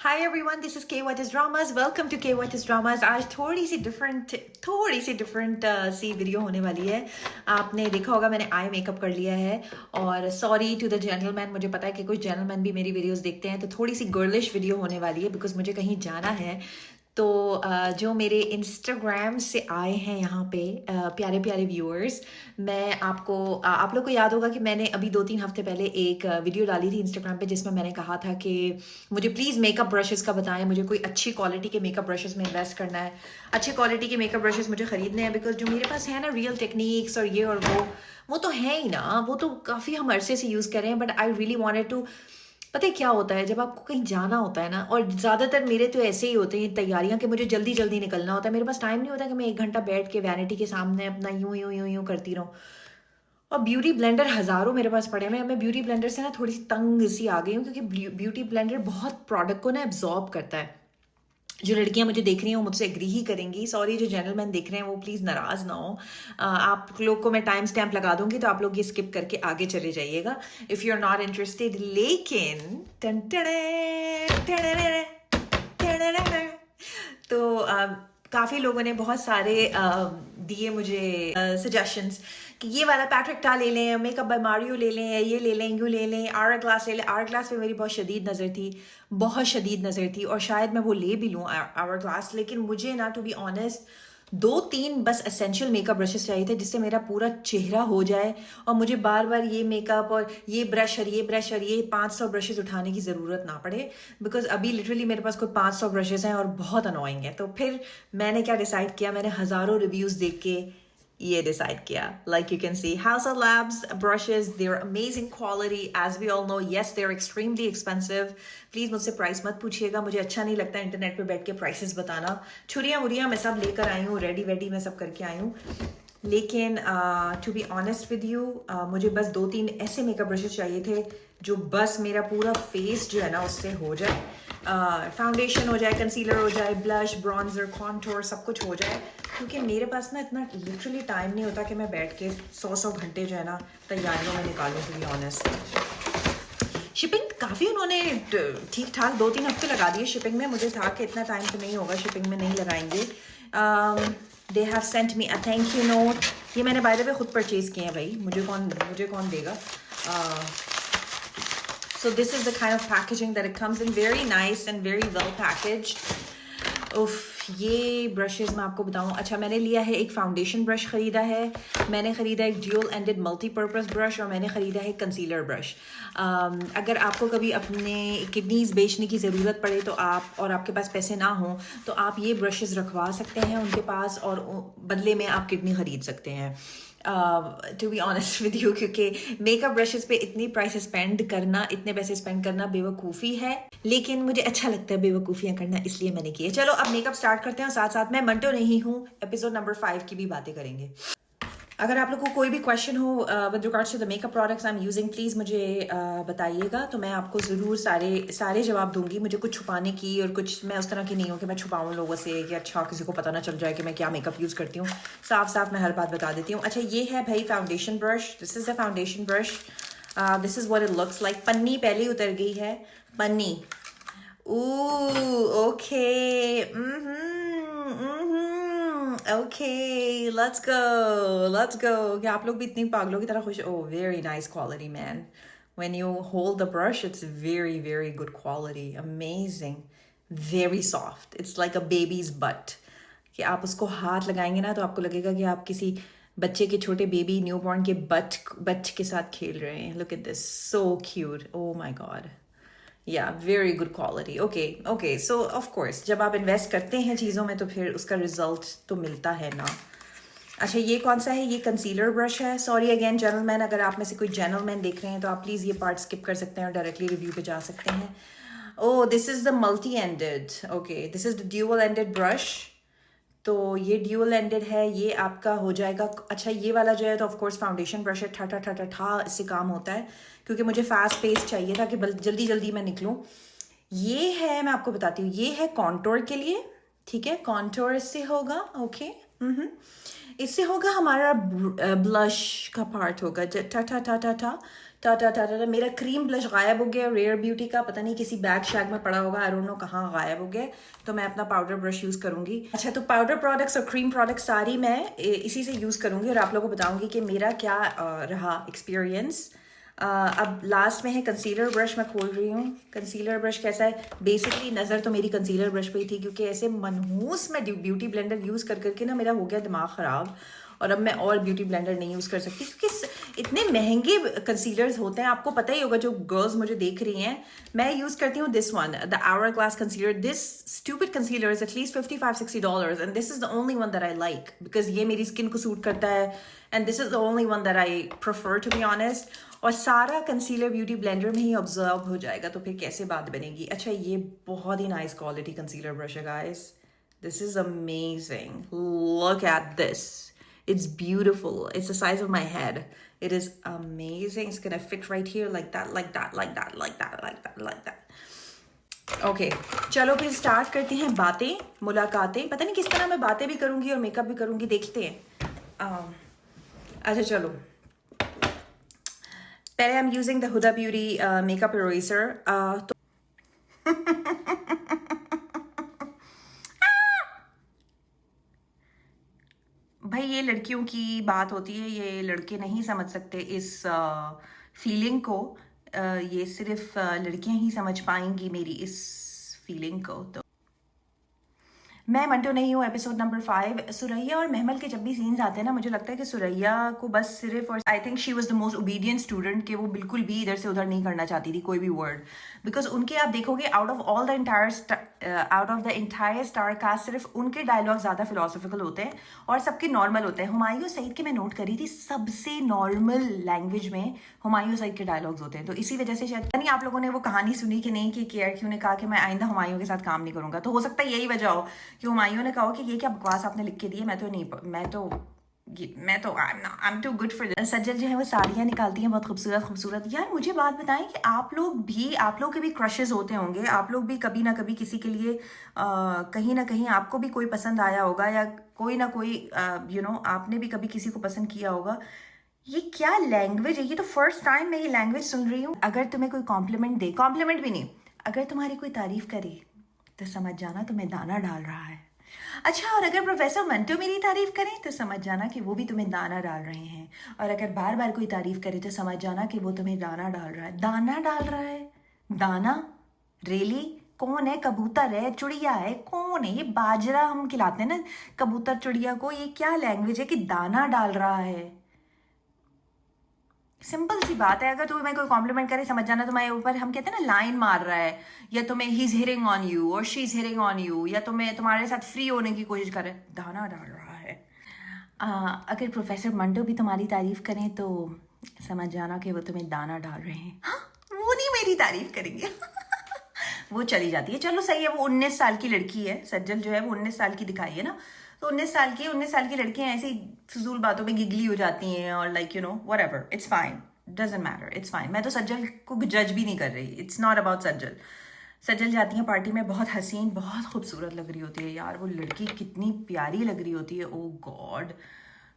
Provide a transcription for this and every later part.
Hi everyone, this is K what is dramas. Welcome to K what is dramas. आज थोड़ी सी different सी video होने वाली है। आपने देखा होगा मैंने आई मेकअप कर लिया है। और सॉरी टू द जेंटलमैन, मुझे पता है कि कुछ जेंटलमैन भी मेरी वीडियोस देखते हैं, तो थोड़ी सी गर्लिश वीडियो होने वाली है बिकॉज मुझे कहीं जाना है। तो जो मेरे इंस्टाग्राम से आए हैं यहाँ पे प्यारे प्यारे व्यूअर्स, मैं आप लोग को याद होगा कि मैंने अभी 2-3 हफ्ते पहले एक वीडियो डाली थी इंस्टाग्राम पे जिसमें मैंने कहा था कि मुझे प्लीज़ मेकअप ब्रशेस का बताएं, मुझे कोई अच्छी क्वालिटी के मेकअप ब्रशेस में इन्वेस्ट करना है, अच्छे क्वालिटी के मेकअप ब्रशेस मुझे खरीदने हैं बिकॉज जो मेरे पास है ना रियल टेक्निक्स और ये और वो तो है ही ना, वो तो काफ़ी हम अरसे से यूज़ कर रहे हैं। But I really wanted to, पता है क्या होता है जब आपको कहीं जाना होता है ना, और ज़्यादातर मेरे तो ऐसे ही होते हैं तैयारियां कि मुझे जल्दी जल्दी निकलना होता है, मेरे पास टाइम नहीं होता कि मैं 1 घंटा बैठ के वैनिटी के सामने अपना यूं यूं यूं यूं करती रहूं। और ब्यूटी ब्लेंडर हज़ारों मेरे पास पड़े हैं। मैं ब्यूटी ब्लेंडर से ना थोड़ी सी तंग सी आ गई हूँ क्योंकि ब्यूटी ब्लेंडर बहुत प्रोडक्ट को ना एब्जॉर्ब करता है। जो लड़कियां मुझे देख रही हैं वो मुझसे एग्री ही करेंगी। सॉरी जो जेंटलमैन देख रहे हैं वो प्लीज़ नाराज़ ना हो। आप लोग को मैं टाइम स्टैम्प लगा दूंगी तो आप लोग ये स्किप करके आगे चले जाइएगा if you are not interested. लेकिन टन टन टन टन तो काफ़ी लोगों ने बहुत सारे दिए मुझे सजेशंस कि ये वाला पैट्रिक ले लें, मेकअप बाय मारियो ले लें, ये ले लें, यूँ ले लें, आवर ग्लास ले लें। आवर ग्लास पे मेरी बहुत शदीद नज़र थी और शायद मैं वो ले भी लूँ आवर ग्लास। लेकिन मुझे ना टू बी ऑनेस्ट 2-3 बस एसेंशियल मेकअप ब्रशेस चाहिए थे जिससे मेरा पूरा चेहरा हो जाए और मुझे बार बार ये मेकअप और ये ब्रश और ये 500 ब्रशेस उठाने की ज़रूरत ना पड़े बिकॉज अभी लिटरली मेरे पास कोई 500 ब्रशेस हैं और बहुत अनोइंग है। तो फिर मैंने क्या डिसाइड किया, मैंने हज़ारों रिव्यूज़ देख के ये डिसाइड किया। Like you can see House of Labs brushes, they're amazing quality as we all know. Yes, they're extremely expensive. Please मुझसे प्राइस मत पूछिएगा, मुझे अच्छा नहीं लगता इंटरनेट पे बैठ के प्राइसेस बताना। छुरियाँ मुरियाँ मैं सब लेकर आई हूँ, रेडी मैं सब करके आई हूँ। लेकिन to be honest with you, मुझे बस 2-3 ऐसे मेकअप ब्रशेस चाहिए थे जो बस मेरा पूरा फेस जो है ना उससे हो जाए, फाउंडेशन हो जाए, कंसीलर हो जाए, ब्लश, ब्रॉन्जर, कॉन्टोर सब कुछ हो जाए। क्योंकि मेरे पास ना इतना लिटरली टाइम नहीं होता कि मैं बैठ के 100 घंटे जो है ना तैयारियों में निकालूं। टू बी ऑनेस्ट शिपिंग काफ़ी उन्होंने ठीक ठाक 2-3 हफ्ते लगा दिए शिपिंग में। मुझे था कि इतना टाइम तो नहीं होगा, शिपिंग में नहीं लगाएंगे। They have sent me a thank you note. ये मैंने बाय द वे खुद परचेज़ किए हैं भाई, मुझे कौन देगा। So this is the kind of packaging that it comes in, very nice and very well packaged. उफ, ये ब्रशेस मैं आपको बताऊं। अच्छा, मैंने लिया है एक फाउंडेशन ब्रश खरीदा है, मैंने खरीदा एक ड्यूल एंडेड मल्टीपर्पज़ ब्रश और मैंने खरीदा है कंसीलर ब्रश। अगर आपको कभी अपने किडनीज बेचने की ज़रूरत पड़े तो आप, और आपके पास पैसे ना हों तो आप ये ब्रशेस रखवा सकते हैं उनके पास और बदले में आप किडनी ख़रीद सकते हैं। To be honest with you, क्योंकि मेकअप ब्रशेस पे इतनी इतने पैसे स्पेंड करना बेवकूफ़ी है, लेकिन मुझे अच्छा लगता है बेवकूफ़ियाँ करना, इसलिए मैंने किया। चलो अब मेकअप स्टार्ट करते हैं, साथ साथ मैं मंटो नहीं हूँ, एपिसोड नंबर 5 की भी बातें करेंगे। अगर आप लोग को कोई भी क्वेश्चन हो with regards to the makeup products I am using, please मुझे बताइएगा, तो मैं आपको ज़रूर सारे जवाब दूंगी। मुझे कुछ छुपाने की और कुछ, मैं उस तरह की नहीं हूँ कि मैं छुपाऊँ लोगों से कि अच्छा किसी को पता ना चल जाए कि मैं क्या मेकअप यूज़ करती हूँ। साफ मैं हर बात बता देती हूँ। अच्छा, ये है भाई foundation brush, this is the foundation brush, this is what it looks like. पन्नी पहले ही उतर गई है, पन्नी। Okay, okay, let's go. क्या आप लोग भी इतनी पागलों की तरह खुश? Oh, very nice quality man. When you hold the brush, it's very good quality, amazing, very soft. It's like a baby's butt. कि आप उसको हाथ लगाएंगे ना तो आपको लगेगा कि आप किसी बच्चे के, छोटे बेबी न्यूबॉर्न के बट के साथ खेल रहे हैं। Look at this, so cute. Oh my god. या very good quality. Okay, so of course जब आप इन्वेस्ट करते हैं चीज़ों में तो फिर उसका रिजल्ट तो मिलता है ना। अच्छा, ये कौन सा है? ये कंसीलर ब्रश है। सॉरी अगेन जेंटलमैन, अगर आप में से कोई जेंटलमैन देख रहे हैं तो आप प्लीज़ ये पार्ट स्किप कर सकते हैं और डायरेक्टली रिव्यू पे जा सकते हैं। Oh, this is the multi ended, okay, this is the dual ended brush. तो ये ड्यूअल एंडेड है, ये आपका हो जाएगा। अच्छा, ये वाला जो है तो ऑफकोर्स फाउंडेशन ब्रश है, ठा इससे काम होता है क्योंकि मुझे फास्ट पेस चाहिए था कि जल्दी मैं निकलूं। ये है, मैं आपको बताती हूँ, ये है कॉन्टोर के लिए, ठीक है, कॉन्टोर इससे होगा। ओके, इससे होगा हमारा ब्लश का पार्ट होगा, टाटा टाटा। मेरा क्रीम ब्लश गायब हो गया रेयर ब्यूटी का, पता नहीं किसी बैग शैग में पड़ा होगा, आई डोंट नो कहाँ गायब हो गया। तो मैं अपना पाउडर ब्रश यूज़ करूँगी। अच्छा, तो पाउडर प्रोडक्ट्स और क्रीम प्रोडक्ट्स सारी मैं इसी से यूज़ करूँगी और आप लोगों को बताऊँगी कि मेरा क्या रहा एक्सपीरियंस। अब लास्ट में है कंसीलर ब्रश, मैं खोल रही हूँ। कंसीलर ब्रश कैसा है? बेसिकली नज़र तो मेरी कंसीलर ब्रश पे ही थी, क्योंकि ऐसे मनहूस में ब्यूटी ब्लेंडर यूज़ कर करके ना मेरा हो गया दिमाग ख़राब, और अब मैं और ब्यूटी ब्लेंडर नहीं यूज़ कर सकती, क्योंकि इतने महंगे कंसीलर्स होते हैं। आपको पता ही होगा जो गर्ल्स मुझे देख रही हैं, मैं यूज़ करती हूँ this one, the Hourglass concealer. This stupid concealer is at least $55-60 and this is the only one that I like, because ये मेरी स्किन को सूट करता है, and this is the only one that I prefer to be honest. और सारा concealer beauty blender में ही observe हो जाएगा, तो फिर कैसे बात बनेगी। अच्छा, ये बहुत ही नाइस क्वालिटी कंसीलर ब्रश है guys, this is amazing, look at this, it's beautiful, it's the size of my head, it is amazing, it's gonna fit right here like that, like that, like that, like that, like that, like that. Okay, चलो फिर start करते हैं बातें मुलाकातें। पता नहीं किस तरह मैं बातें भी करूंगी और मेकअप भी करूंगी, देखते हैं। अच्छा चलो, पहले आई am using the Huda Beauty makeup eraser. तो भाई ये लड़कियों की बात होती है, ये लड़के नहीं समझ सकते इस फीलिंग को। ये सिर्फ लड़कियां ही समझ पाएंगी मेरी इस फीलिंग को। तो मैं मंटो नहीं हूँ, एपिसोड नंबर 5। सुरैया और महमल के जब भी सीन्स आते हैं ना, मुझे लगता है कि सुरैया को बस सिर्फ, और I think she was the most obedient student, कि वो बिल्कुल भी इधर से उधर नहीं करना चाहती थी कोई भी वर्ड, बिकॉज उनके आप देखोगे out of the entire star cast सिर्फ उनके डायलॉग ज़्यादा फिलोसफिकल होते हैं और सबके नॉर्मल होते हैं। हुमायूं सईद के मैं नोट करी थी, सबसे नॉर्मल लैंग्वेज में हुमायूं सईद के डायलॉग्स होते हैं। तो इसी वजह से शायद नहीं आप लोगों ने वो कहानी सुनी कि नहीं, कि KRQ ने कहा कि मैं आइंदा हुमायूं के साथ काम नहीं करूंगा, तो हो सकता है यही वजह हो कि हुमायूं ने कहा कि ये क्या बकवास आपने लिख के दी है, मैं तो I am too good for this. Sajal जो है वो साड़ियाँ निकालती हैं बहुत खूबसूरत खूबसूरत। यार मुझे बात बताएं कि आप लोग के भी क्रशेज होते होंगे, आप लोग भी कभी ना कभी किसी के लिए कहीं ना कहीं आपको भी कोई पसंद आया होगा, या कोई ना कोई आपने भी कभी किसी को पसंद किया होगा। ये क्या लैंग्वेज है? ये तो फर्स्ट टाइम मैं ये लैंग्वेज सुन रही हूँ। अगर तुम्हें कोई कॉम्प्लीमेंट दे, कॉम्प्लीमेंट भी नहीं, अगर तुम्हारी कोई तारीफ करे तो समझ जाना तुम्हें दाना डाल रहा है। अच्छा, और अगर प्रोफेसर मंटो मेरी तारीफ करें तो समझ जाना कि वो भी तुम्हें दाना डाल रहे हैं, और अगर बार बार कोई तारीफ करे तो समझ जाना कि वो तुम्हें दाना डाल रहा है। दाना डाल रहा है? दाना? रियली? कौन है? कबूतर है? चिड़िया है? कौन है? ये बाजरा हम खिलाते हैं ना कबूतर चिड़िया को। ये क्या लैंग्वेज है कि दाना डाल रहा है? सिंपल सी बात है, अगर तुम्हें कोई कॉम्प्लीमेंट करे समझ जाना तुम्हारे ऊपर, हम कहते हैं ना, लाइन मार रहा है, या तुम्हें ही इज हियरिंग ऑन यू और she is hearing on you, या तुम्हें तुम्हारे साथ फ्री होने की कोशिश करे, दाना डाल रहा है। अगर प्रोफेसर मंटो भी तुम्हारी तारीफ करें तो समझ जाना कि वो तुम्हें दाना डाल रहे हैं। हाँ, वो नहीं मेरी तारीफ करेंगे वो चली जाती है। चलो सही है, वो 19 साल की लड़की है, सज्जल जो है वो 19 साल की दिखाई है ना, तो 19 साल की लड़कियां ऐसी फिजूल बातों में गिगली हो जाती हैं, और like whatever, it's fine, doesn't matter, it's fine. मैं तो सज्जल को जज भी नहीं कर रही, इट्स नॉट अबाउट सज्जल। सज्जल जाती हैं पार्टी में, बहुत हसीन, बहुत खूबसूरत लग रही होती है यार, वो लड़की कितनी प्यारी लग रही होती है, ओ गॉड,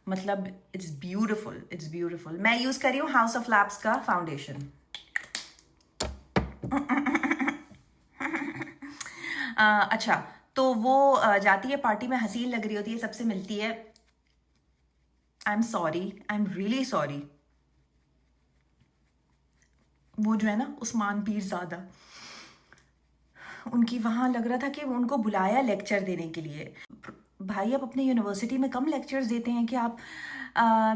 मतलब इट्स ब्यूटिफुल, इट्स ब्यूटिफुल। मैं यूज कर रही हूँ हाउस ऑफ लैब्स का फाउंडेशन। अच्छा, तो वो जाती है पार्टी में, हसीन लग रही होती है, सबसे मिलती है। I am sorry, I am really sorry. वो जो है ना उस्मान पीरज़ादा, उनकी वहाँ लग रहा था कि उनको बुलाया लेक्चर देने के लिए। भाई आप अपने यूनिवर्सिटी में कम लेक्चर्स देते हैं कि आप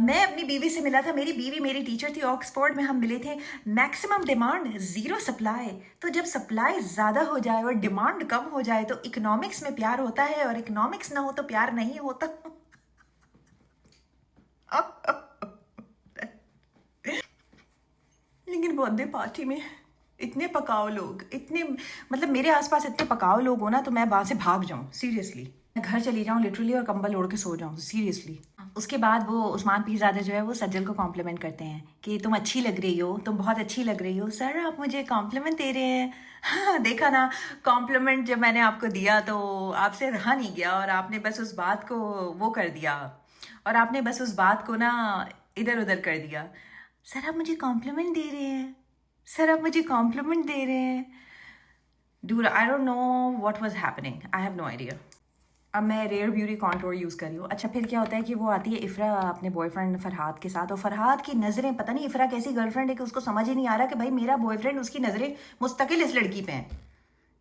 मैं अपनी बीवी से मिला था, मेरी बीवी मेरी टीचर थी ऑक्सफोर्ड में, हम मिले थे। Maximum demand, zero supply. तो जब सप्लाई ज़्यादा हो जाए और डिमांड कम हो जाए तो इकोनॉमिक्स में प्यार होता है, और इकोनॉमिक्स ना हो तो प्यार नहीं होता। लेकिन बर्थडे पार्टी में इतने पकाओ लोग, इतने मतलब मेरे आसपास इतने पकाओ लोग हो ना, तो मैं वहाँ से भाग जाऊँ सीरियसली, घर चली जाऊँ लिटरली और कंबल ओढ़ के सो जाऊँ सीरियसली। उसके बाद वो उस्मान पीरज़ादा जो है वो सज्जल को कॉम्प्लीमेंट करते हैं कि तुम अच्छी लग रही हो, तुम बहुत अच्छी लग रही हो। सर आप मुझे कॉम्प्लीमेंट दे रहे हैं? हाँ देखा ना, कॉम्प्लीमेंट जब मैंने आपको दिया तो आपसे रहा नहीं गया, और आपने बस उस बात को वो कर दिया, और आपने बस उस बात को ना इधर उधर कर दिया। सर आप मुझे कॉम्प्लीमेंट दे रहे हैं, सर आप मुझे कॉम्प्लीमेंट दे रहे हैं। Dude I don't know what was happening, I have no idea. अब मैं रेयर ब्यूटी कॉन्टोर यूज़ कर रही हूँ। अच्छा फिर क्या होता है कि वो आती है इफ़रा अपने बॉयफ्रेंड फरहाद के साथ, और फरहाद की नज़रें, पता नहीं इफ़रा कैसी गर्लफ्रेंड है कि उसको समझ ही नहीं आ रहा कि भाई मेरा बॉयफ्रेंड, उसकी नज़रें मुस्तकिल इस लड़की पे हैं,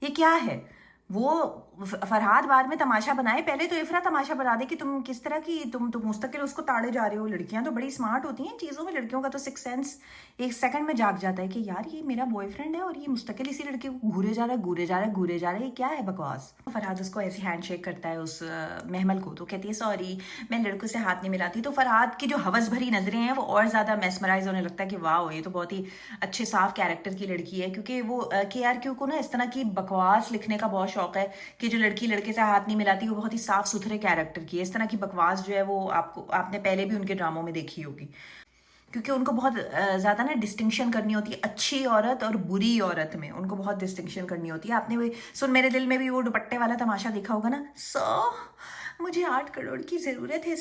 ये क्या है। वो फरहाद बाद में तमाशा बनाए, पहले तो इफ़रा तमाशा बना दे कि तुम किस तरह की, तुम मुस्तकिल उसको ताड़े जा रहे हो। लड़कियां तो बड़ी स्मार्ट होती हैं चीज़ों में, लड़कियों का तो सिक्स सेंस एक सेकंड में जाग जाता है कि यार ये मेरा बॉयफ्रेंड है और ये मुस्तकिल इसी लड़के को घूरे जा रहा है, घूरे जा रहा है, घूरे जा रहा है, ये क्या है बकवास। फरहाद उसको ऐसे हैंड शेक करता है उस महमल को, तो कहती है सॉरी मैं लड़कों से हाथ नहीं मिलाती। तो फरहाद की जो हवस भरी नजरें हैं वो और ज़्यादा मेस्मराइज होने लगता है कि वाह ये तो बहुत ही अच्छे साफ कैरेक्टर की लड़की है, क्योंकि वो KRQ को ना इस तरह की बकवास लिखने का बहुत शौक है कि जो लड़की लड़के से हाथ नहीं मिलाती वो बहुत ही साफ सुथरे कैरेक्टर की है। इस तरह की बकवास जो है वो आपने पहले भी उनके ड्रामों में देखी होगी, क्योंकि उनको बहुत ज़्यादा ना डिस्टिंक्शन करनी होती है अच्छी औरत और बुरी औरत में, उनको बहुत डिस्टिंक्शन करनी होती है। आपने वो सुन मेरे दिल में भी वो दुपट्टे वाला तमाशा देखा होगा ना, मुझे 8 करोड़ की ज़रूरत है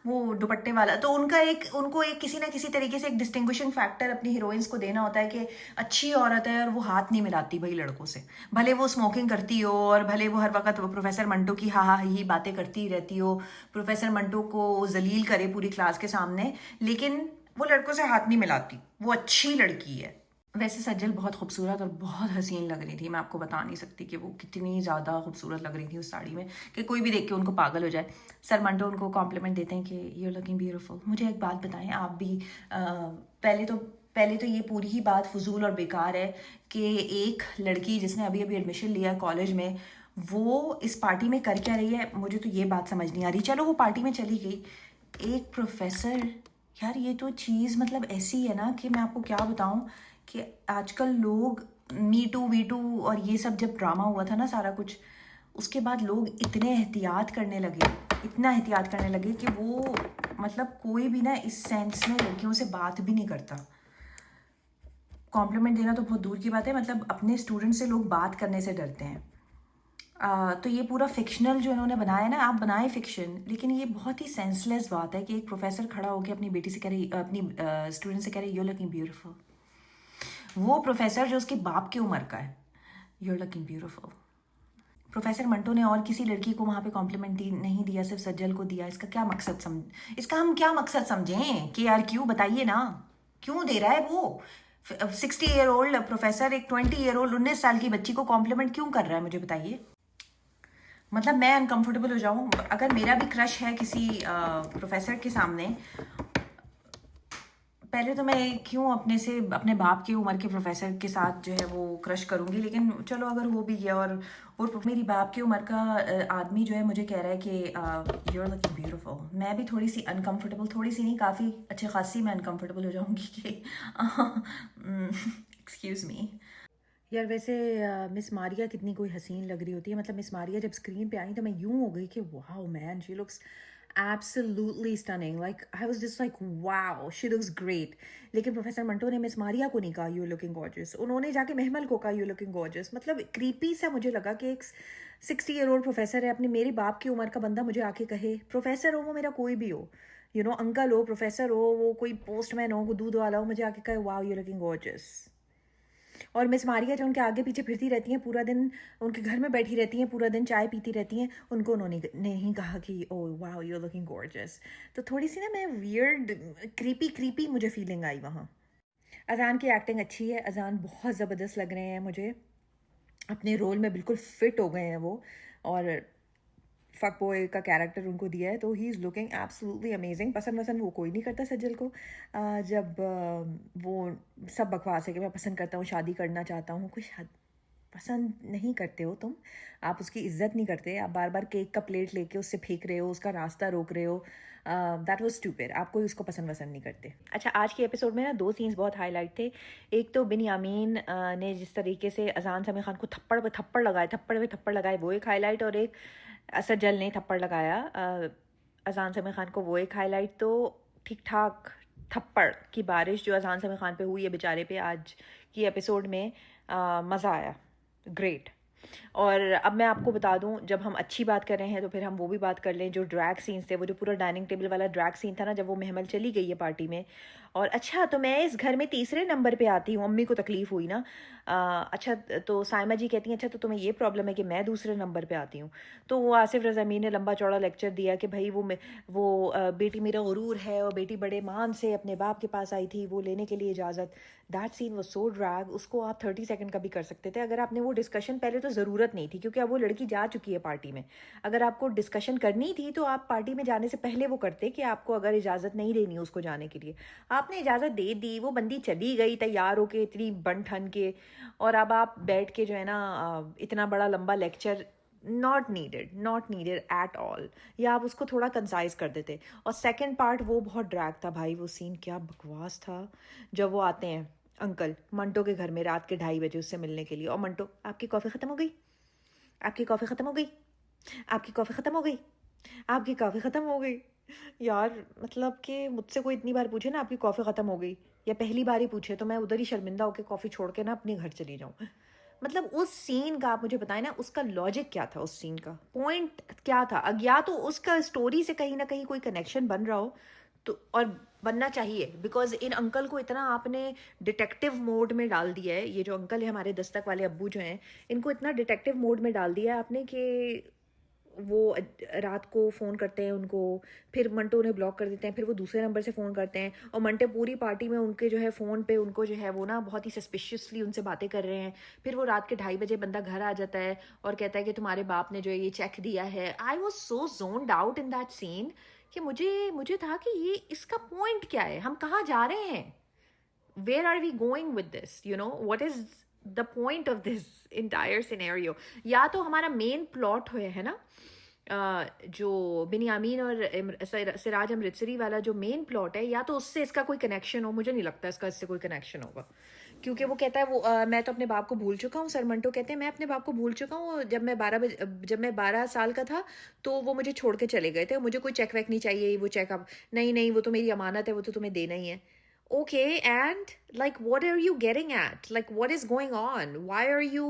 वो दुपट्टे वाला। तो उनको एक किसी ना किसी तरीके से एक डिस्टिंग्विशिंग फैक्टर अपनी हीरोइंस को देना होता है कि अच्छी औरत है और वो हाथ नहीं मिलाती भाई लड़कों से, भले वो स्मोकिंग करती हो और भले वो हर वक्त प्रोफेसर मंटो की हा हा ही बातें करती रहती हो, प्रोफेसर मंटो को जलील करे पूरी क्लास के सामने, लेकिन वो लड़कों से हाथ नहीं मिलाती, वो अच्छी लड़की है। वैसे सज्जल बहुत खूबसूरत और बहुत हसीन लग रही थी, मैं आपको बता नहीं सकती कि वो कितनी ज़्यादा खूबसूरत लग रही थी उस साड़ी में कि कोई भी देख के उनको पागल हो जाए। सर मंटो उनको कॉम्प्लीमेंट देते हैं कि यू आर लुकिंग ब्यूटीफुल। मुझे एक बात बताएं आप भी, पहले तो ये पूरी ही बात फजूल और बेकार है कि एक लड़की जिसने अभी अभी एडमिशन लिया कॉलेज में, वो इस पार्टी में कर क्या रही है, मुझे तो ये बात समझ नहीं आ रही। चलो वो पार्टी में चली गई, एक प्रोफेसर, यार ये तो चीज़ मतलब ऐसी है ना कि मैं आपको क्या बताऊं कि आजकल लोग मी टू वी टू और ये सब जब ड्रामा हुआ था ना सारा कुछ, उसके बाद लोग इतने एहतियात करने लगे, इतना एहतियात करने लगे कि वो मतलब कोई भी ना इस सेंस में लड़कियों से बात भी नहीं करता। कॉम्प्लीमेंट देना तो बहुत दूर की बात है, मतलब अपने स्टूडेंट से लोग बात करने से डरते हैं। तो ये पूरा फिक्शनल जो इन्होंने बनाया है ना, आप बनाए फिक्शन, लेकिन ये बहुत ही सेंसलेस बात है कि एक प्रोफेसर खड़ा होकर अपनी बेटी से कह रही, अपनी स्टूडेंट से कह रही, यू आर लुकिंग ब्यूटीफुल। वो प्रोफेसर जो उसके बाप की उम्र का है, you are looking beautiful. Professor Manto ने और किसी लड़की को वहाँ पे कॉम्प्लीमेंट नहीं दिया, सिर्फ सज्जल को दिया। इसका हम क्या मकसद समझें? KRQ बताइए ना, क्यों दे रहा है वो 60 ईयर ओल्ड प्रोफेसर एक 20 ईयर ओल्ड 19 साल की बच्ची को कॉम्प्लीमेंट क्यों कर रहा है, मुझे बताइए। मतलब मैं अनकंफर्टेबल हो जाऊं अगर मेरा भी क्रश है किसी प्रोफेसर के सामने, पहले तो मैं क्यों अपने बाप की उम्र के प्रोफेसर के साथ जो है वो क्रश करूंगी, लेकिन चलो अगर हो भी गया और मेरी बाप की उम्र का आदमी जो है मुझे कह रहा है कि यू आर लुकिंग ब्यूटीफुल, मैं भी थोड़ी सी अनकंफर्टेबल, थोड़ी सी नहीं काफ़ी अच्छी खासी मैं अनकंफर्टेबल हो जाऊंगी कि एक्सक्यूज़ मी। यार वैसे मिस मारिया कितनी कोई हसीन लग रही होती है, मतलब मिस मारिया जब स्क्रीन पे आई तो मैं यूं हो गई कि wow man, she looks absolutely stunning, like I was just like wow she looks great। लेकिन प्रोफेसर मंटो ने मिस मारिया को नहीं कहा यू लुकिंग गॉर्जियस, उन्होंने जाके महमल को कहा यू लुकिंग गॉर्जियस। मतलब क्रीपी सा मुझे लगा कि एक 60 ईयर ओल्ड प्रोफेसर है, अपने मेरे बाप की उम्र का बंदा मुझे आके कहे, प्रोफेसर हो वो मेरा कोई भी हो, यू नो अंकल हो, प्रोफेसर हो, वो कोई पोस्टमैन हो, दूध वाला हो, मुझे आके कहे वाओ यू लुकिंग गॉर्जियस। और मिस मारिया जो उनके आगे पीछे फिरती रहती हैं पूरा दिन, उनके घर में बैठी रहती हैं पूरा दिन, चाय पीती रहती हैं, उनको उन्होंने नहीं कहा कि oh wow you are looking gorgeous. तो थोड़ी सी ना मैं वियर्ड क्रीपी मुझे फीलिंग आई वहाँ। अजान की एक्टिंग अच्छी है, अजान बहुत ज़बरदस्त लग रहे हैं मुझे, अपने रोल में बिल्कुल फिट हो गए हैं वो, और फक बॉय का कैरेक्टर उनको दिया है तो he is looking absolutely amazing. पसंद वसंद वो कोई नहीं करता सज्जल को, जब वो सब बकवास है कि मैं पसंद करता हूँ, शादी करना चाहता हूँ, कोई पसंद नहीं करते हो तुम, आप उसकी इज्जत नहीं करते, आप बार बार केक का प्लेट लेके उससे फेंक रहे हो, उसका रास्ता रोक रहे हो, दैट वाज स्टूपिड, आप कोई उसको पसंद वसंद नहीं करते। अच्छा आज के एपिसोड में ना 2 सीन्स बहुत हाईलाइट थे। एक तो बिन यामीन ने जिस तरीके से अजान समी खान को थप्पड़ पे थप्पड़ लगाए वो एक हाईलाइट, और एक सज्जल ने थप्पड़ लगाया अजान समी खान को वो एक हाईलाइट। तो ठीक ठाक थप्पड़ की बारिश जो अजान समी खान पे हुई है बेचारे पे आज की एपिसोड में, मज़ा आया, ग्रेट। और अब मैं आपको बता दूं, जब हम अच्छी बात कर रहे हैं तो फिर हम वो भी बात कर लें जो ड्रैग सीन्स थे, वो जो पूरा डाइनिंग टेबल वाला ड्रैग सीन था ना, जब वो महमल चली गई है पार्टी में और अच्छा तो मैं इस घर में तीसरे नंबर पे आती हूँ, अम्मी को तकलीफ हुई ना। अच्छा तो साइमा जी कहती हैं अच्छा तो तुम्हें ये प्रॉब्लम है कि मैं दूसरे नंबर पे आती हूँ। तो वो आसिफ रज़ा मीर ने लंबा चौड़ा लेक्चर दिया कि भाई बेटी मेरा गुरूर है और बेटी बड़े मान से अपने बाप के पास आई थी वो लेने के लिए इजाज़त। दैट सीन वो सो ड्रैग, उसको आप 30 सेकंड का भी कर सकते थे अगर आपने वो डिस्कशन, पहले तो ज़रूरत नहीं थी क्योंकि अब वो लड़की जा चुकी है पार्टी में। अगर आपको डिस्कशन करनी थी तो आप पार्टी में जाने से पहले वो करते कि आपको अगर इजाज़त नहीं देनी उसको जाने के लिए। आपने इजाज़त दे दी, वो बंदी चली गई तैयार होके इतनी बन ठन के, और अब आप बैठ के जो है ना इतना बड़ा लंबा lecture, not needed at all. या आप उसको थोड़ा कंसाइज कर देते। और सेकंड पार्ट वो बहुत ड्रैग था भाई, वो सीन क्या बकवास था। जब वो आते हैं अंकल मंटो के घर में रात के 2:30 बजे उससे मिलने के लिए, और मंटो आपकी कॉफ़ी ख़त्म हो गई, आपकी कॉफ़ी ख़त्म हो गई, आपकी कॉफ़ी ख़त्म हो गई, आपकी कॉफ़ी ख़त्म हो गई। यार मतलब कि मुझसे कोई इतनी बार पूछे ना आपकी कॉफ़ी ख़त्म हो गई, या पहली बार ही पूछे, तो मैं उधर ही शर्मिंदा होकर कॉफ़ी छोड़ के ना अपने घर चली जाऊँ। मतलब उस सीन का आप मुझे बताएं ना, उसका लॉजिक क्या था, उस सीन का पॉइंट क्या था। या तो उसका स्टोरी से कहीं ना कहीं कोई कनेक्शन बन रहा हो तो, और बनना चाहिए, बिकॉज इन अंकल को इतना आपने डिटेक्टिव मोड में डाल दिया है। ये जो अंकल है हमारे दस्तक वाले अब्बू जो हैं, इनको इतना डिटेक्टिव मोड में डाल दिया है आपने कि वो रात को फ़ोन करते हैं उनको, फिर मंटो उन्हें ब्लॉक कर देते हैं, फिर वो दूसरे नंबर से फ़ोन करते हैं, और मंटो पूरी पार्टी में उनके जो है फ़ोन पे उनको जो है वो ना बहुत ही सस्पिशियसली उनसे बातें कर रहे हैं। फिर वो रात के 2:30 बजे बंदा घर आ जाता है और कहता है कि तुम्हारे बाप ने जो है ये चेक दिया है। I was so zoned out in that scene कि मुझे मुझे था कि ये इसका पॉइंट क्या है, हम कहाँ जा रहे हैं, where are we going with this, you know, what is the point of this entire scenario। या तो हमारा मेन प्लॉट है ना, जो बिनियामीन और सिराज अमृतसरी वाला जो मेन प्लॉट है, या तो उससे इसका कोई कनेक्शन हो। मुझे नहीं लगता इसका इससे कोई कनेक्शन होगा, क्योंकि वो कहता है मैं तो अपने बाप को भूल चुका हूँ। सर मंटो कहते हैं मैं अपने बाप को भूल चुका हूँ, जब मैं 12 साल का था तो वो मुझे छोड़ के चले गए थे, मुझे कोई चेक वेक नहीं चाहिए, वो चेक अब नहीं नहीं वो तो मेरी अमानत है, वो तो तुम्हें देना ही है। Okay, and like, what are you getting at? Like, what is going on? Why are you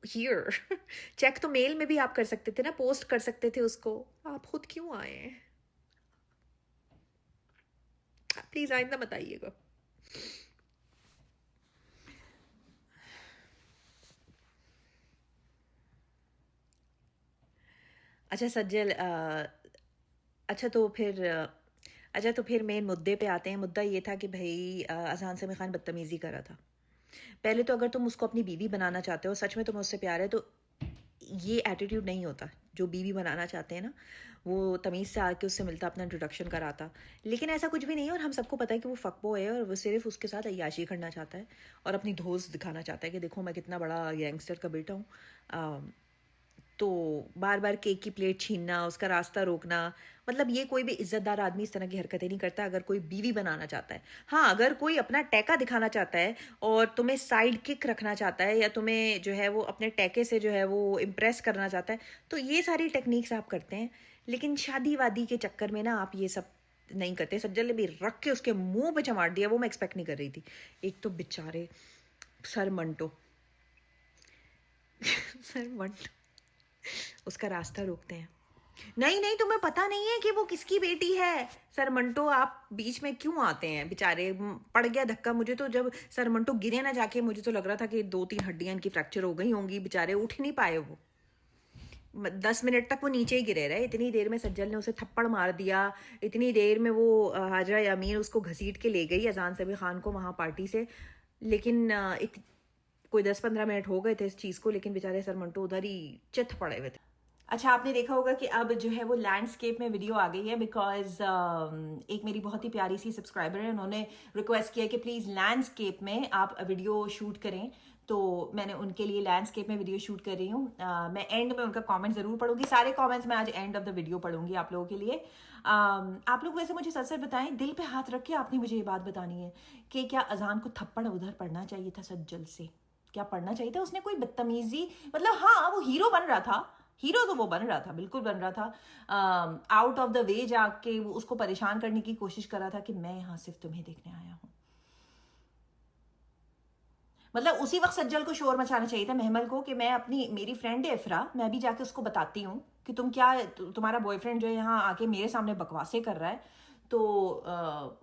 here? Check तो मेल में भी आप कर सकते थे ना, पोस्ट कर सकते थे उसको, आप खुद क्यों आए? प्लीज आइंदा बताइएगा। अच्छा सज्जल, अच्छा तो फिर मेन मुद्दे पे आते हैं। मुद्दा ये था कि भाई अजहान समी खान बदतमीजी कर रहा था। पहले तो अगर तुम उसको अपनी बीवी बनाना चाहते हो, सच में तुम्हें उससे प्यार है, तो ये एटीट्यूड नहीं होता। जो बीवी बनाना चाहते हैं ना, वो तमीज़ से आके उससे मिलता, अपना इंट्रोडक्शन कराता। लेकिन ऐसा कुछ भी नहीं है, और हम सबको पता है कि वो फकबो है और वो सिर्फ उसके साथ अय्याशी करना चाहता है और अपनी धोस दिखाना चाहता है कि देखो मैं कितना बड़ा गैंगस्टर का बेटा हूँ। तो बार बार केक की प्लेट छीनना, उसका रास्ता रोकना, मतलब ये कोई भी इज्जतदार आदमी इस तरह की हरकतें नहीं करता अगर कोई बीवी बनाना चाहता है। हाँ, अगर कोई अपना टैका दिखाना चाहता है और तुम्हें साइड किक रखना चाहता है, या तुम्हें जो है वो अपने टैके से जो है वो इम्प्रेस करना चाहता है, तो ये सारी टेक्निक्स आप करते हैं। लेकिन शादी वादी के चक्कर में ना आप ये सब नहीं करते। सज्जल ने भी रख के उसके मुंह पे चमाट दिया, वो मैं एक्सपेक्ट नहीं कर रही थी। एक तो बेचारे सर मंटो सर मंटो उसका रास्ता रोकते हैं। नहीं नहीं, तुम्हें पता नहीं है कि वो किसकी बेटी है। सर मंटो आप बीच में क्यों आते हैं, बेचारे पड़ गया धक्का। मुझे तो जब सर मंटो गिरे ना जाके, मुझे तो लग रहा था कि 2-3 हड्डियां इनकी फ्रैक्चर हो गई होंगी, बेचारे उठ ही नहीं पाए। वो 10 मिनट तक वो नीचे ही गिरे रहे। इतनी देर में सज्जल ने उसे थप्पड़ मार दिया, इतनी देर में वो हाजरा यामीन उसको घसीट के ले गई अजान सभी खान को वहां पार्टी से। लेकिन कोई 10-15 मिनट हो गए थे इस चीज़ को, लेकिन बेचारे सर मंटो उधर ही चित पड़े हुए थे। अच्छा आपने देखा होगा कि अब जो है वो लैंडस्केप में वीडियो आ गई है, बिकॉज एक मेरी बहुत ही प्यारी सी सब्सक्राइबर है, उन्होंने रिक्वेस्ट किया कि प्लीज़ लैंडस्केप में आप वीडियो शूट करें। तो मैंने उनके लिए लैंडस्केप में वीडियो शूट कर रही हूँ। मैं एंड में उनका कमेंट ज़रूर पढ़ूंगी, सारे कमेंट्स मैं आज एंड ऑफ द वीडियो पढ़ूंगी आप लोगों के लिए। आप लोग वैसे मुझे सच सच बताएं, दिल पे हाथ रख के आपने मुझे ये बात बतानी है कि क्या अजान को थप्पड़ उधर पड़ना चाहिए था सज्जल से? क्या पढ़ना चाहिए था? उसने कोई बदतमीजी, मतलब हाँ वो हीरो बन रहा था, हीरो तो वो बन रहा था, बिल्कुल बन रहा था। आउट ऑफ द वे जाके वो उसको परेशान करने की कोशिश कर रहा था कि मैं यहां सिर्फ तुम्हें देखने आया हूं। मतलब उसी वक्त सज्जल को शोर मचाना चाहिए था, महमल को, कि मैं मेरी फ्रेंड है इफ्रा, मैं भी जाके उसको बताती हूँ कि तुम्हारा बॉयफ्रेंड जो है यहाँ आके मेरे सामने बकवासें कर रहा है। तो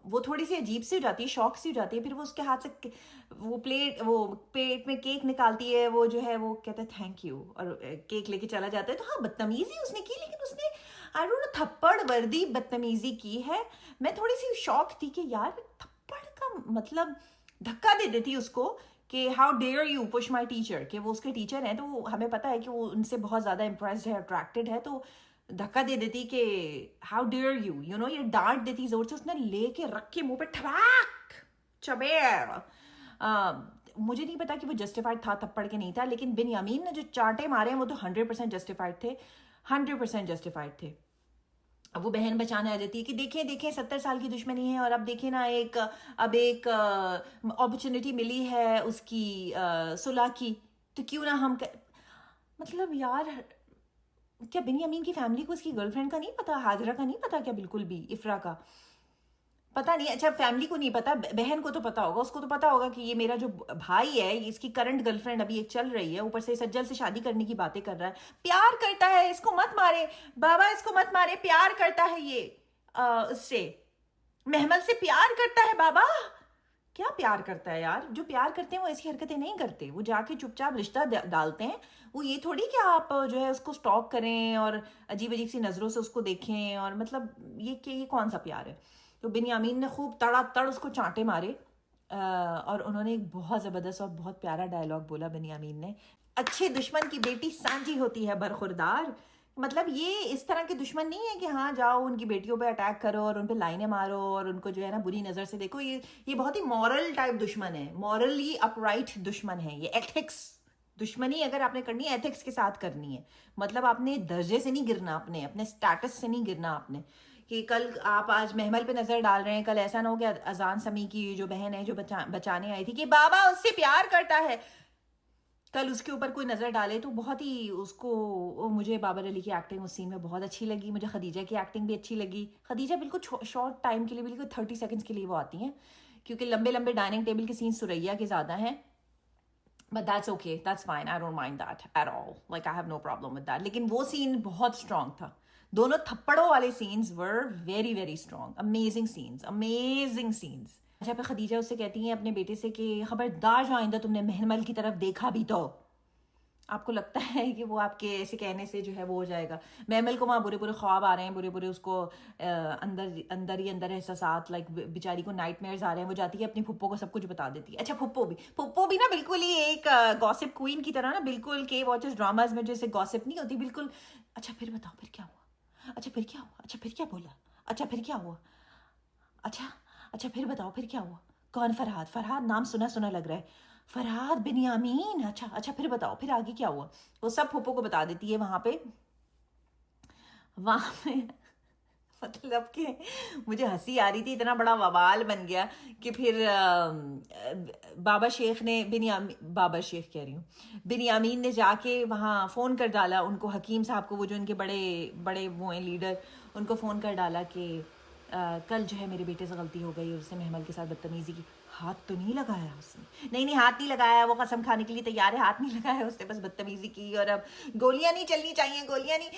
वो थोड़ी सी अजीब सी हो जाती है, शॉक सी हो जाती है। फिर वो उसके हाथ से वो पेट में केक निकालती है, वो जो है वो कहता है थैंक यू, और केक लेके चला जाता है। तो हाँ, बदतमीजी उसने की, लेकिन उसने आई डोंट नो थप्पड़ वर्दी बदतमीजी की है। मैं थोड़ी सी शॉक थी कि यार थप्पड़ का मतलब धक्का दे देती उसको कि how dare you push my teacher, कि वो उसके टीचर हैं, तो हमें पता है कि वो उनसे बहुत ज़्यादा इम्प्रेस्ड है, अट्रैक्टेड है, तो धक्का दे देती कि how dare you, you know, ये डांट देती जोर से। उसने लेके रख के मुंह पे ठबाक चबेड़। मुझे नहीं पता कि वो जस्टिफाइड था थप्पड़ के नहीं था, लेकिन बिन्यामीन ने जो चांटे मारे हैं वो तो 100% जस्टिफाइड थे, 100% जस्टिफाइड थे। अब वो बहन बचाने आ जाती है कि देखें देखें 70 साल की दुश्मनी है, और अब देखें ना अब एक अपॉर्चुनिटी मिली है उसकी सुलह की, तो क्यों ना मतलब यार, क्या बिन्यामीन की फैमिली को इसकी गर्लफ्रेंड का नहीं पता, हाजरा का नहीं पता क्या, बिल्कुल भी इफ्रा का पता नहीं। अच्छा, फैमिली को नहीं पता, बहन को तो पता होगा, उसको तो पता होगा कि ये मेरा जो भाई है, इसकी करंट गर्लफ्रेंड अभी एक चल रही है, ऊपर से सज्जल से शादी करने की बातें कर रहा है, प्यार करता है, इसको मत मारे बाबा, इसको मत मारे, प्यार करता है ये उससे, महमल से प्यार करता है बाबा। क्या प्यार करता है यार, जो प्यार करते हैं वो ऐसी हरकतें नहीं करते, वो जाके चुपचाप रिश्ता डालते हैं। वो ये थोड़ी कि आप जो है उसको स्टॉक करें और अजीब अजीब सी नज़रों से उसको देखें, और मतलब ये कौन सा प्यार है। तो बिन्यामीन ने खूब तड़ातड़ उसको चांटे मारे, और उन्होंने एक बहुत ज़बरदस्त और बहुत प्यारा डायलॉग बोला बिन्यामीन ने, अच्छे दुश्मन की बेटी सांझी होती है बरखुरदार। मतलब ये इस तरह के दुश्मन नहीं है कि हाँ जाओ उनकी बेटियों पे अटैक करो और उन पे लाइनें मारो और उनको जो है ना बुरी नज़र से देखो। ये बहुत ही मॉरल टाइप दुश्मन है, मॉरली अपराइट दुश्मन है ये। एथिक्स दुश्मनी अगर आपने करनी है, एथिक्स के साथ करनी है। मतलब आपने दर्जे से नहीं गिरना, अपने स्टेटस से नहीं गिरना आपने, कि कल आप आज महमल पे नज़र डाल रहे हैं, कल ऐसा ना हो कि अजान समी की जो बहन है जो बचाने आई थी कि बाबा उससे प्यार करता है, कल उसके ऊपर कोई नज़र डाले तो बहुत ही उसको। मुझे बाबर अली की एक्टिंग उस सीन में बहुत अच्छी लगी, मुझे खदीजा की एक्टिंग भी अच्छी लगी। खदीजा बिल्कुल शॉर्ट टाइम के लिए, बिल्कुल 30 सेकंड्स के लिए वो आती हैं, क्योंकि लंबे लंबे डाइनिंग टेबल के सीन सुरैया के ज़्यादा हैं। But that's okay, that's fine, I don't mind that at all, like I have no problem with that. लेकिन वो सीन बहुत स्ट्रॉन्ग था, दोनों थप्पड़ों वाले scenes were very very strong, amazing scenes, amazing scenes. अच्छा, फिर खदीजा उससे कहती हैं अपने बेटे से कि खबरदार जो आइंदा तुमने महमल की तरफ देखा भी तो, आपको लगता है कि वो आपके ऐसे कहने से जो है वो हो जाएगा। महमल को वहाँ बुरे बुरे ख्वाब आ रहे हैं, बुरे बुरे उसको अंदर एहसासात, लाइक बेचारी को नाइटमेयर्स आ रहे हैं। वो जाती है अपनी फुप्पो को सब कुछ बता देती है। अच्छा, फुप्पो भी ना बिल्कुल ही एक गॉसिप क्वीन की तरह ना, बिल्कुल के वॉचर्स ड्रामाज में जैसे गॉसिप नहीं होती, बिल्कुल। अच्छा फिर बताओ फिर क्या हुआ, अच्छा फिर क्या हुआ, अच्छा फिर क्या बोला, अच्छा फिर क्या हुआ, अच्छा अच्छा फिर बताओ फिर क्या हुआ, कौन, फरहाद, फरहाद नाम सुना सुना लग रहा है, फरहाद बिन्यामीन, अच्छा अच्छा फिर बताओ फिर आगे क्या हुआ। वो सब फूफो को बता देती है वहां पे मतलब कि मुझे हंसी आ रही थी, इतना बड़ा बवाल बन गया कि फिर बाबा शेख ने बाबा शेख कह रही हूँ, बिन्यामीन ने जाके वहाँ फ़ोन कर डाला उनको, हकीम साहब को, वो जो उनके बड़े बड़े वो हैं लीडर, उनको फ़ोन कर डाला कि कल जो है मेरे बेटे से गलती हो गई, उसने महमल के साथ बदतमीज़ी की। हाथ तो नहीं लगाया उसने, नहीं हाथ नहीं लगाया, वो कसम खाने के लिए तैयार है, हाथ नहीं लगाया उसने, बस बदतमीज़ी की। और अब गोलियां नहीं चलनी चाहिए, गोलियां नहीं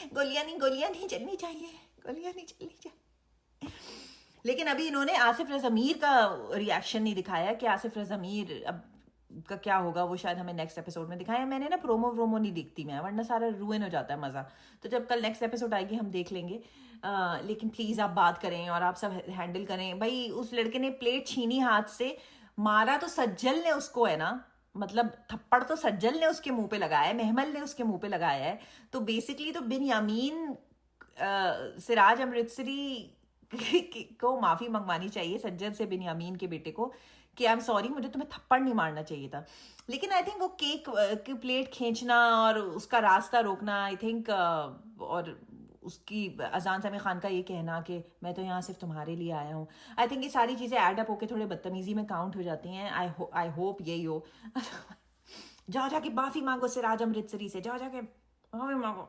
चलनी चाहिए, गोलियां नहीं चलनी चाहिए। लेकिन अभी इन्होंने आसिफ रज़ा मीर का रिएक्शन नहीं दिखाया कि आसिफ रज़ा मीर अब का क्या होगा, वो शायद हमें नेक्स्ट एपिसोड में दिखाया। मैंने ना प्रोमो नहीं देखती मैं, वरना सारा रुइन हो जाता है मज़ा। तो जब कल नेक्स्ट एपिसोड आएगी हम देख लेंगे। लेकिन प्लीज़ आप बात करें और आप सब हैंडल करें। भाई उस लड़के ने प्लेट छीनी हाथ से, मारा तो सज्जल ने उसको है ना, मतलब थप्पड़ तो सज्जल ने उसके मुंह पे लगाया है, महमल ने उसके मुंह पे लगाया है। तो बेसिकली तो बिन्यामीन सिराज अमृतसरी को माफ़ी मंगवानी चाहिए सज्जल से, बिन्यामीन के बेटे को, कि आई एम सॉरी, मुझे तुम्हें थप्पड़ नहीं मारना चाहिए था। लेकिन आई थिंक वो केक की प्लेट खींचना और उसका रास्ता रोकना, आई थिंक, और उसकी अजान समी खान का ये कहना कि मैं तो यहाँ सिर्फ तुम्हारे लिए आया हूँ, आई थिंक ये सारी चीज़ें एड अप होकर थोड़े बदतमीज़ी में काउंट हो जाती हैं। आई होप यही हो। जाओ जाके माफ़ी मांगो सिराज अमृतसरी से, जाओ जाके माफ़ी मांगो।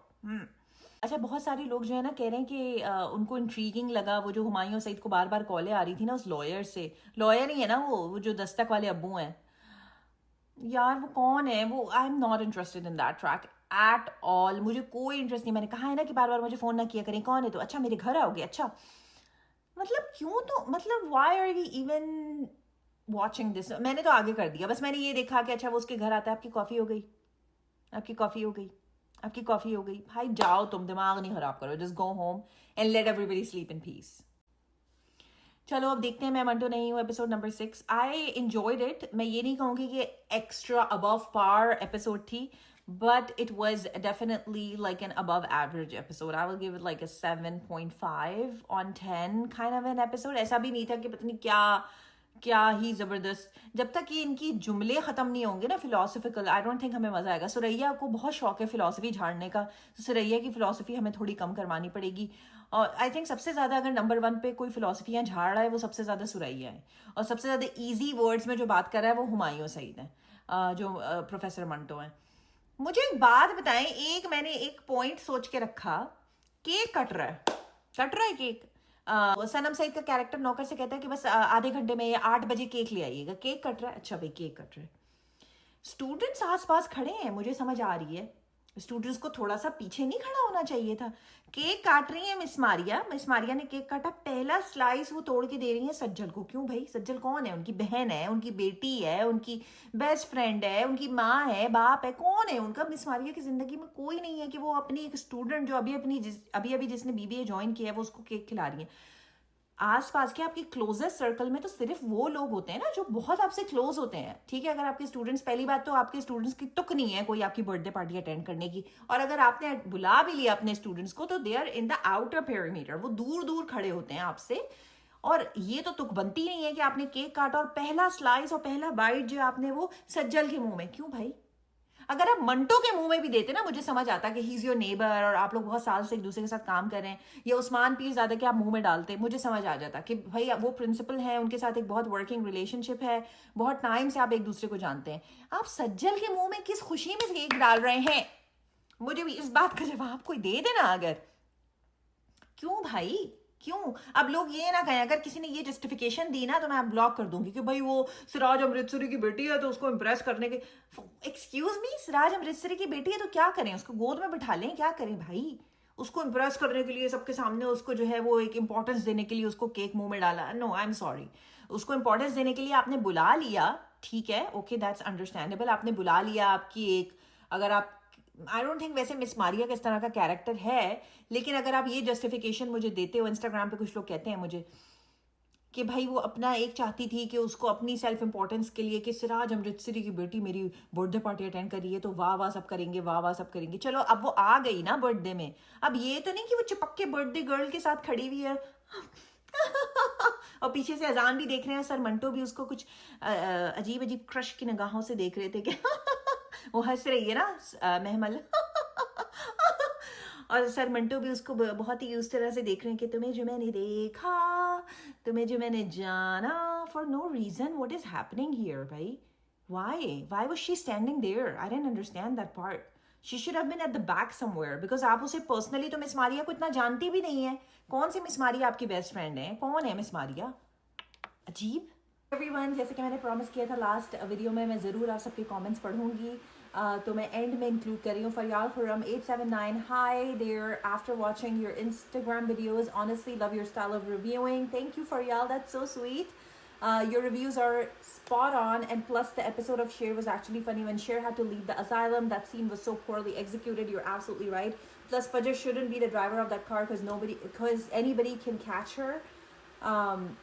अच्छा, बहुत सारे लोग जो है ना कह रहे हैं कि उनको इंट्रीगिंग लगा वो जो हुमायूं सईद को बार बार कॉलें आ रही थी ना उस लॉयर से। लॉयर ही है ना वो जो दस्तक वाले अब्बू हैं यार, वो कौन है वो, I am not interested in that track at all, मुझे कोई इंटरेस्ट नहीं। मैंने कहा है ना कि बार बार मुझे फ़ोन ना किया करें, कौन है तो, अच्छा मेरे घर आओगे, अच्छा मतलब क्यों, तो मतलब why are we even watching this? मैंने तो आगे कर दिया, बस मैंने ये देखा कि अच्छा वो उसके घर आता है, आपकी कॉफ़ी हो गई, आपकी कॉफ़ी हो गई, आपकी कॉफ़ी हो गई। भाई जाओ, तुम दिमाग नहीं खराब करो, just go home and let everybody sleep in peace. चलो अब देखते हैं। मैं मंटो नहीं हूँ, episode number 6। I enjoyed it. मैं ये नहीं कहूँगी कि एक्स्ट्रा अबव पार एपिसोड थी, but it was definitely like an above average episode. I will give it like a 7.5 on 10 kind of an episode. ऐसा भी नहीं था कि पता नहीं क्या क्या ही जबरदस्त। जब तक ये इनकी जुमले खत्म नहीं होंगे ना फिलोसफिकल, आई डोंट थिंक हमें मजा आएगा। सुरैया को बहुत शौक है फिलोसफी झाड़ने का, तो सुरैया की फिलोसफी हमें थोड़ी कम करवानी पड़ेगी। और आई थिंक सबसे ज्यादा अगर नंबर 1 पे कोई फिलोसफियां झाड़ रहा है वो सबसे ज्यादा सुरैया है, और सबसे ज्यादा ईजी वर्ड्स में जो बात कर रहा है वो हुमायूं सईद है, जो प्रोफेसर मंटो है। मुझे एक बात बताएं, मैंने एक पॉइंट सोच के रखा, केक कट रहा है केक। सनम सईद का कैरेक्टर नौकर से कहता है कि बस आधे घंटे में या 8 बजे केक ले आइएगा। केक कट रहा है, अच्छा भाई केक कट रहा है। स्टूडेंट्स आसपास खड़े हैं, मुझे समझ आ रही है स्टूडेंट्स को थोड़ा सा पीछे नहीं खड़ा होना चाहिए था। केक काट रही है मिस मारिया ने केक काटा, पहला स्लाइस वो तोड़ के दे रही है सज्जल को। क्यों भाई? सज्जल कौन है? उनकी बहन है, उनकी बेटी है, उनकी बेस्ट फ्रेंड है, उनकी माँ है, बाप है, कौन है उनका? मिस मारिया की जिंदगी में कोई नहीं है कि वो अपनी एक स्टूडेंट जो अभी जिसने बीबीए ज्वाइन किया है वो उसको केक खिला रही है। आसपास के आपके क्लोजेस्ट सर्कल में तो सिर्फ वो लोग होते हैं ना जो बहुत आपसे क्लोज होते हैं, ठीक है? अगर आपके स्टूडेंट्स, पहली बात तो आपके स्टूडेंट्स की तुक नहीं है कोई आपकी बर्थडे पार्टी अटेंड करने की, और अगर आपने बुला भी लिया अपने स्टूडेंट्स को तो they are in the outer perimeter, वो दूर दूर खड़े होते हैं आपसे। और ये तो तुक बनती नहीं है कि आपने केक काटा और पहला स्लाइस और पहला बाइट जो आपने वो सज्जल के मुंह में। क्यों भाई? अगर आप मंटो के मुंह में भी देते ना, मुझे समझ आता कि ही इज योर नेबर और आप लोग बहुत साल से एक दूसरे के साथ काम कर रहे हैं, या उस्मान पीरजादा के आप मुंह में डालते, मुझे समझ आ जाता कि भाई वो प्रिंसिपल है, उनके साथ एक बहुत वर्किंग रिलेशनशिप है, बहुत टाइम से आप एक दूसरे को जानते हैं। आप सज्जल के मुंह में किस खुशी में केक डाल रहे हैं? मुझे भी इस बात का जवाब कोई दे देना अगर। क्यों भाई? क्यों? अब लोग ये ना कहें, अगर किसी ने ये जस्टिफिकेशन दी ना तो मैं ब्लॉक कर दूंगी कि भाई वो सिराज अमृतसरी की बेटी है तो उसको इम्प्रेस करने के। एक्सक्यूज मी, सिराज अमृतसरी की बेटी है तो क्या करें? उसको गोद में बिठा लें? क्या करें भाई? उसको इम्प्रेस करने के लिए सबके सामने उसको जो है वो एक इंपॉर्टेंस देने के लिए उसको केक मुंह में डाला? No, I am sorry. उसको इंपॉर्टेंस देने के लिए आपने बुला लिया, ठीक है, ओके, दैट्स अंडरस्टैंडेबल। आपने बुला लिया, आपकी एक, अगर आप, आई डोंट थिंक वैसे मिस मारिया का इस तरह का कैरेक्टर है, लेकिन अगर आप ये जस्टिफिकेशन मुझे देते हो, इंस्टाग्राम पे कुछ लोग कहते हैं मुझे कि भाई वो अपना एक चाहती थी कि उसको अपनी सेल्फ इंपॉर्टेंस के लिए कि सिराज अमृतसरी की बेटी मेरी बर्थडे पार्टी अटेंड कर रही है तो वाह वाह सब करेंगे, वाह वाह सब करेंगे। चलो अब वो आ गई ना बर्थडे में, अब ये तो नहीं कि वो चिपक के बर्थडे गर्ल के साथ खड़ी हुई है और पीछे से अजान भी देख रहे हैं। सर मंटो भी उसको कुछ अजीब अजीब क्रश की निगाहों से देख रहे थे कि वो हंस रही है ना महमल और सर मंटो भी उसको बहुत ही उस तरह से देख रहे हैं कि तुम्हें जो मैंने देखा, तुम्हें जो मैंने जाना, for no reason. What is happening here भाई? Why was she standing there? I didn't understand that part. She should have been at the back somewhere, because आप उसे पर्सनली तो मिस मारिया को इतना जानती भी नहीं है। कौन सी मिस मारिया आपकी बेस्ट फ्रेंड है? कौन है मिस मारिया? अजीब। एवरीवन, जैसे कि मैंने प्रॉमिस किया था लास्ट वीडियो में मैं ज़रूर आप सबके कमेंट्स पढ़ूंगी, तो मैं एंड में इंक्लूड कर रही हूँ। Faryal Khurram 879, hi there, after watching your Instagram videos honestly love your style of reviewing. Thank you Faryal, that's so sweet. Your reviews are spot on, and plus the episode of Cher was actually funny when Cher had to leave the asylum. That scene was so poorly executed. You're absolutely right. Plus Fajr shouldn't be the driver of that car because anybody can catch her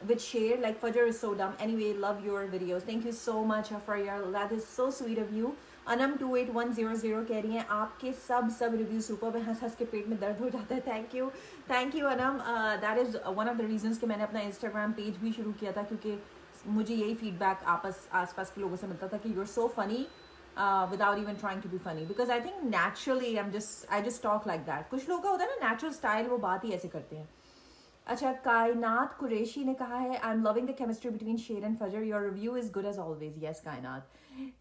with Cher. Like Fajr is so dumb. Anyway, love your videos. Thank you so much for your, that is so sweet of you. Anam 28100 कह रही हैं आपके सब review super, हंस हंस के पेट में दर्द हो जाता है। Thank you Anam, that is one of the reasons कि मैंने अपना इंस्टाग्राम पेज भी शुरू किया था, क्योंकि मुझे यही फीडबैक आसपास के लोगों से मिलता था कि you are so funny without even trying to be funny, because I think naturally I just talk like that. कुछ लोगों का होता है ना नेचुरल स्टाइल, वो बात ही ऐसे करते हैं। अच्छा, कायनात कुरैशी ने कहा है I am loving the chemistry between Sher and Fajar, your review is good as always. Yes Kainat,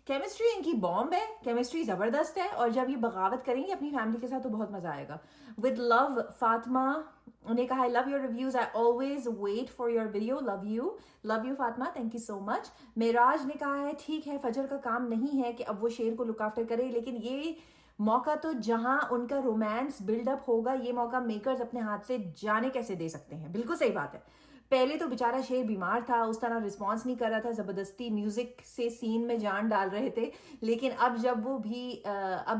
chemistry इनकी बॉम्ब है, केमिस्ट्री ज़बरदस्त है, और जब ये बगावत करेंगे अपनी फैमिली के साथ तो बहुत मज़ा आएगा। विद लव फातिमा ने कहा I love your reviews, I always wait for your video, love you Fatima, thank you so much. Meraj ने कहा है ठीक है फजर का काम नहीं है कि अब वो शेर को लुक आफ्टर करे, लेकिन ये मौका तो जहां उनका रोमांस बिल्डअप होगा, ये मौका मेकर्स अपने हाथ से जाने कैसे दे सकते हैं। बिल्कुल सही बात है। पहले तो बेचारा शेर बीमार था, उस तरह रिस्पॉन्स नहीं कर रहा था, ज़बरदस्ती म्यूज़िक से सीन में जान डाल रहे थे, लेकिन अब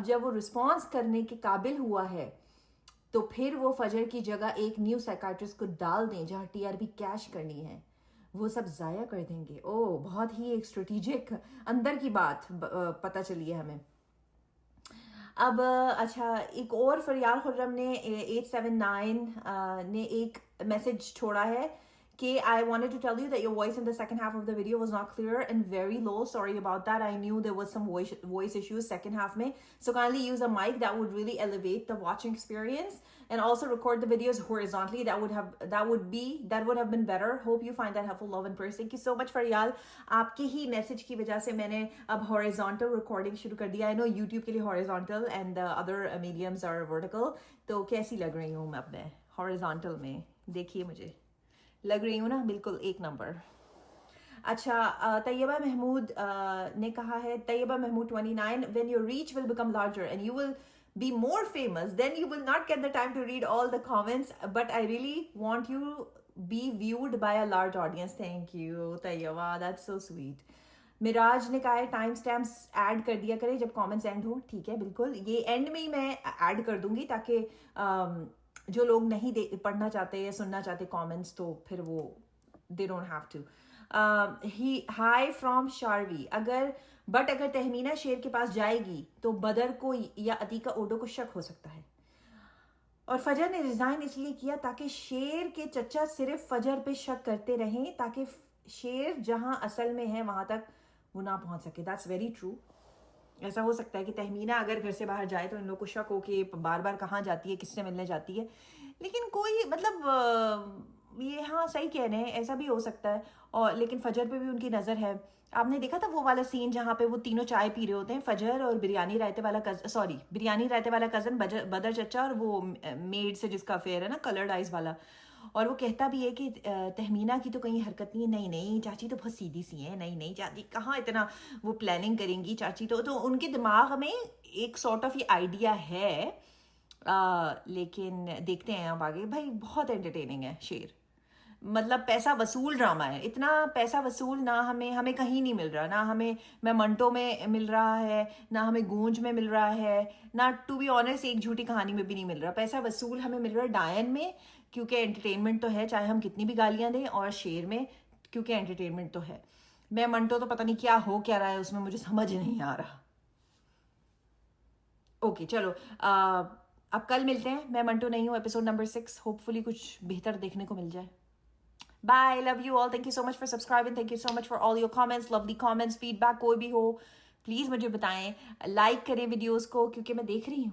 जब वो रिस्पॉन्स करने के काबिल हुआ है तो फिर वो फजर की जगह एक न्यू साइकाट्रिस्ट को डाल दें जहाँ टीआरपी कैश करनी है, वो सब ज़ाया कर देंगे। ओह, बहुत ही एक स्ट्रेटेजिक अंदर की बात पता चली है हमें। अब अच्छा, एक और फरियाल खुर्रम ने 879 ने एक मैसेज छोड़ा है कि I wanted to tell you that your voice in the second half of the video was not clear and very low. Sorry about that. I knew there was some voice issues second half में. So kindly use a mic that would really elevate the watching experience, and also record the videos horizontally. That would have been better. Hope you find that helpful. Love and prayers. Thank you so much फरियाल, आपके ही message की वजह से मैंने अब horizontal recording शुरू कर दिया। I know YouTube के लिए horizontal and the other mediums are vertical. तो कैसी लग रही हूँ मैं अब मैं horizontal में? देखिए मुझे लग रही हूँ ना बिल्कुल एक नंबर। अच्छा, तैयबा महमूद ने कहा है, Taiba Mahmood 29, when your reach will become larger and you will be more famous, then you will not get the time to read all the comments, but I really want you be viewed by a large audience. Thank you Taiba, that's so sweet. Miraj ने कहा है time stamps add कर दिया करें जब comments and हो। ठीक है, बिल्कुल, ये एंड में ही मैं ऐड कर दूंगी ताकि जो लोग नहीं पढ़ना चाहते या सुनना चाहते कमेंट्स, तो फिर वो they don't have to. Hi from Sharvi, अगर तहमीना शेर के पास जाएगी तो बदर को या अतीका ओडो को शक हो सकता है, और फजर ने रिजाइन इसलिए किया ताकि शेर के चचा सिर्फ फजर पे शक करते रहें, ताकि शेर जहां असल में है वहां तक वो ना पहुंच सके। That's very true. ऐसा हो सकता है कि तहमीना अगर घर से बाहर जाए तो इन लोग को शक हो कि बार बार कहाँ जाती है, किससे मिलने जाती है, लेकिन कोई मतलब ये, हाँ सही कह रहे हैं, ऐसा भी हो सकता है। और लेकिन फजर पे भी उनकी नज़र है। आपने देखा था वो वाला सीन जहाँ पे वो तीनों चाय पी रहे होते हैं, फजर और बिरयानी रायते वाला कज़न बदर चचा और वो मेड से जिसका अफेयर है ना, कलर्ड आइज वाला, और वो कहता भी है कि तहमीना की तो कहीं हरकत नहीं है, नहीं नहीं चाची तो बहुत सीधी सी है, नहीं नहीं चाची कहाँ इतना वो प्लानिंग करेंगी चाची, तो उनके दिमाग में एक सॉर्ट ऑफ ये आइडिया है। लेकिन देखते हैं अब आगे। भाई बहुत एंटरटेनिंग है शेर, मतलब पैसा वसूल ड्रामा है, इतना पैसा वसूल ना हमें कहीं नहीं मिल रहा, ना हमें मैं मंटो में मिल रहा है, ना हमें गूंज में मिल रहा है, ना टू बी ऑनेस्ट एक झूठी कहानी में भी नहीं मिल रहा। पैसा वसूल हमें मिल रहा है डायन में, क्योंकि एंटरटेनमेंट तो है चाहे हम कितनी भी गालियां दें, और शेर में क्योंकि एंटरटेनमेंट तो है। मैं मंटो तो पता नहीं क्या हो क्या रहा है उसमें, मुझे समझ नहीं आ रहा। ओके चलो, अब कल मिलते हैं। मैं मंटो नहीं हूँ, एपिसोड नंबर 6, होपफुली कुछ बेहतर देखने को मिल जाए। Bye. Love you all. Thank you so much for subscribing. Thank you so much for all your comments. Lovely comments, feedback कोई भी हो प्लीज़ मुझे बताएं। लाइक करें वीडियोस को, क्योंकि मैं देख रही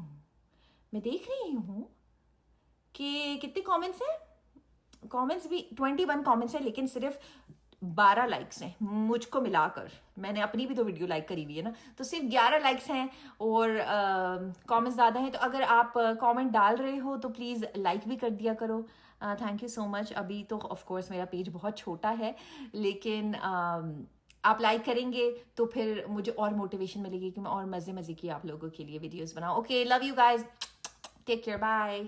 हूँ कि कितने कमेंट्स हैं। कमेंट्स भी 21 कमेंट्स हैं, लेकिन सिर्फ 12 लाइक्स हैं मुझको मिलाकर। मैंने अपनी भी तो वीडियो लाइक करी हुई है ना, तो सिर्फ 11 लाइक्स हैं और कमेंट्स ज़्यादा हैं। तो अगर आप कमेंट डाल रहे हो तो प्लीज़ लाइक भी कर दिया करो। Thank you so much. अभी तो ऑफ कोर्स मेरा पेज बहुत छोटा है, लेकिन आप लाइक करेंगे तो फिर मुझे और मोटिवेशन मिलेगी कि मैं और मज़े की आप लोगों के लिए वीडियोज़ बनाऊँ। Okay, love you guys, take care, bye.